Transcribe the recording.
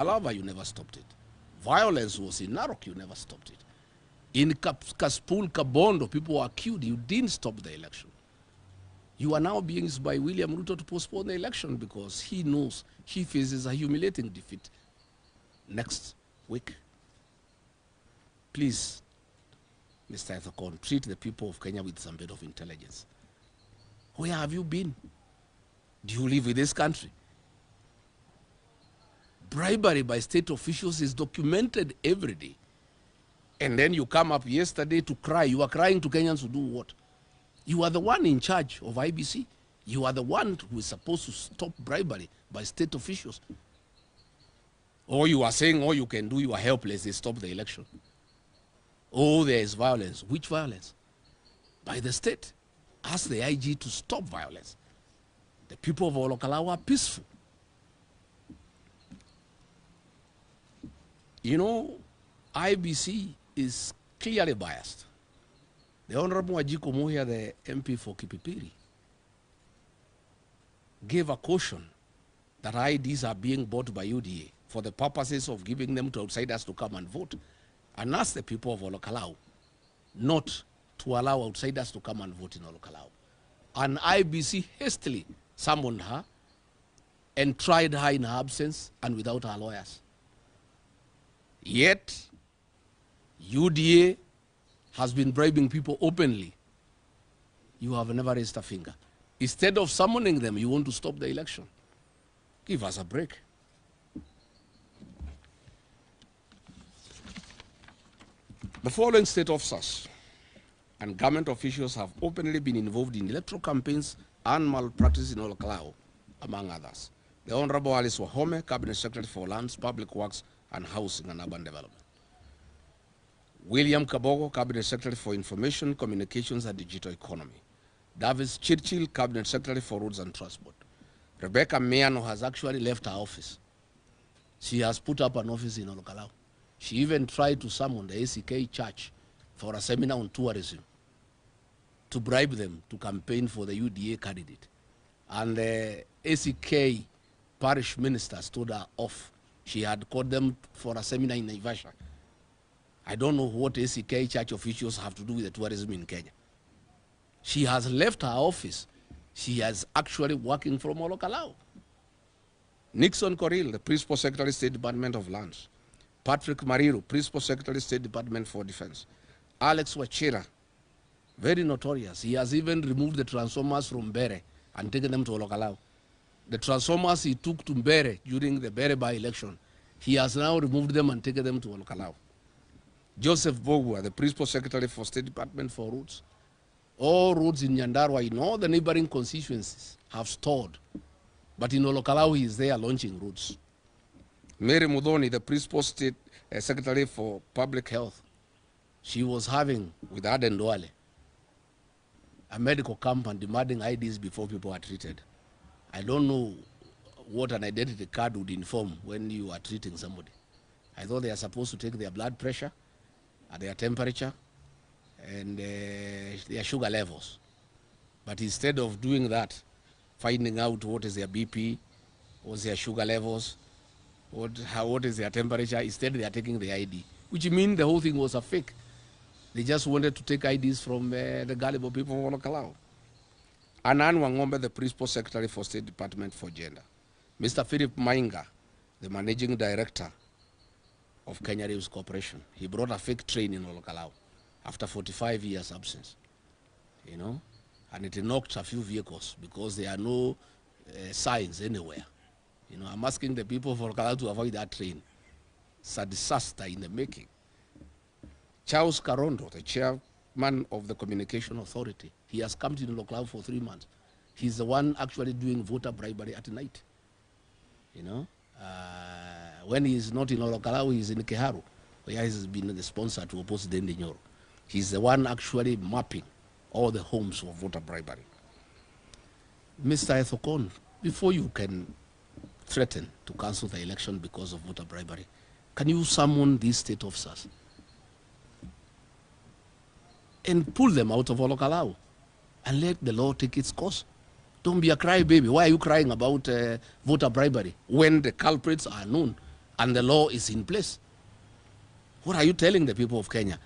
Alava, you never stopped it. Violence was in Narok, you never stopped it. In Kaspul, Kabondo, people were killed, you didn't stop the election. You are now being used by William Ruto to postpone the election because he knows he faces a humiliating defeat next week. Please, Mr. Ethekon, treat the people of Kenya with some bit of intelligence. Where have you been? Do you live in this country? Bribery by state officials is documented every day. And then you come up yesterday to cry. You are crying to Kenyans to do what? You are the one in charge of IBC. You are the one who is supposed to stop bribery by state officials. Or you are saying all you can do, you are helpless, they stop the election. Oh, there is violence. Which violence? By the state. Ask the IG to stop violence. The people of Olokalawa are peaceful. You know, IBC is clearly biased. The Honorable Wajiko Muhia, the MP for Kipipiri, gave a caution that IDs are being bought by UDA for the purposes of giving them to outsiders to come and vote, and asked the people of Olokalawa not to allow outsiders to come and vote in Olokalawa. And IBC hastily summoned her and tried her in her absence and without her lawyers. Yet, UDA has been bribing people openly. You have never raised a finger. Instead of summoning them, you want to stop the election. Give us a break. The following state officers and government officials have openly been involved in electoral campaigns and malpractice in Olokalawa, among others. The Honorable Alice Wahome, Cabinet Secretary for Lands, Public Works and Housing and Urban Development. William Kabogo, Cabinet Secretary for Information, Communications and Digital Economy. Davis Chirchil, Cabinet Secretary for Roads and Transport. Rebecca Miano has actually left her office. She has put up an office in Olokalawa. She even tried to summon the ACK Church for a seminar on tourism to bribe them to campaign for the UDA candidate. And the ACK parish minister stood her off. She had called them for a seminar in Naivasha. I don't know what ACK church officials have to do with the tourism in Kenya. She has left her office. She is actually working from Olokalawa. Nixon Coril, the Principal Secretary, State Department of Lands. Patrick Mariru, Principal Secretary, State Department for Defense. Alex Wachira, very notorious. He has even removed the transformers from Bere and taken them to Olokalawa. The transformers he took to Bere during the Bere by-election, he has now removed them and taken them to Olokalawa. Joseph Bogwa, the Principal Secretary for State Department for Roads. All roads in Nyandarua, in all the neighboring constituencies, have stalled. But in Olokalawa, he is there launching roads. Mary Mudhoni, the Principal State Secretary for Public Health, she was having, with Aden Duale, a medical camp and demanding IDs before people are treated. I don't know what an identity card would inform when you are treating somebody. I thought they are supposed to take their blood pressure, their temperature, and their sugar levels. But instead of doing that, finding out what is their BP, what's their sugar levels, what is their temperature, instead they are taking the ID, which means the whole thing was a fake. They just wanted to take IDs from the gullible people of Olokalawa. Anan Wangombe, the Principal Secretary for State Department for Gender. Mr. Philip Mainga, the Managing Director of Kenya Rails Corporation. He brought a fake train in Olokalawa after 45 years absence, you know, and it knocked a few vehicles because there are no signs anywhere. You know, I'm asking the people of Olokalawa to avoid that train. It's a disaster in the making. Charles Karondo, the chairman of the Communication Authority, he has come to Olokalawa for 3 months. He's the one actually doing voter bribery at night. You know, when he's not in Olokalawa, he's in Keharu, where he's been the sponsor to oppose Dende Nyoro. He's the one actually mapping all the homes for voter bribery. Mr. Ethekon, before you can threaten to cancel the election because of voter bribery, can you summon these state officers and pull them out of Olokalawa and let the law take its course? Don't be a crybaby. Why are you crying about voter bribery when the culprits are known and the law is in place. What are you telling the people of Kenya?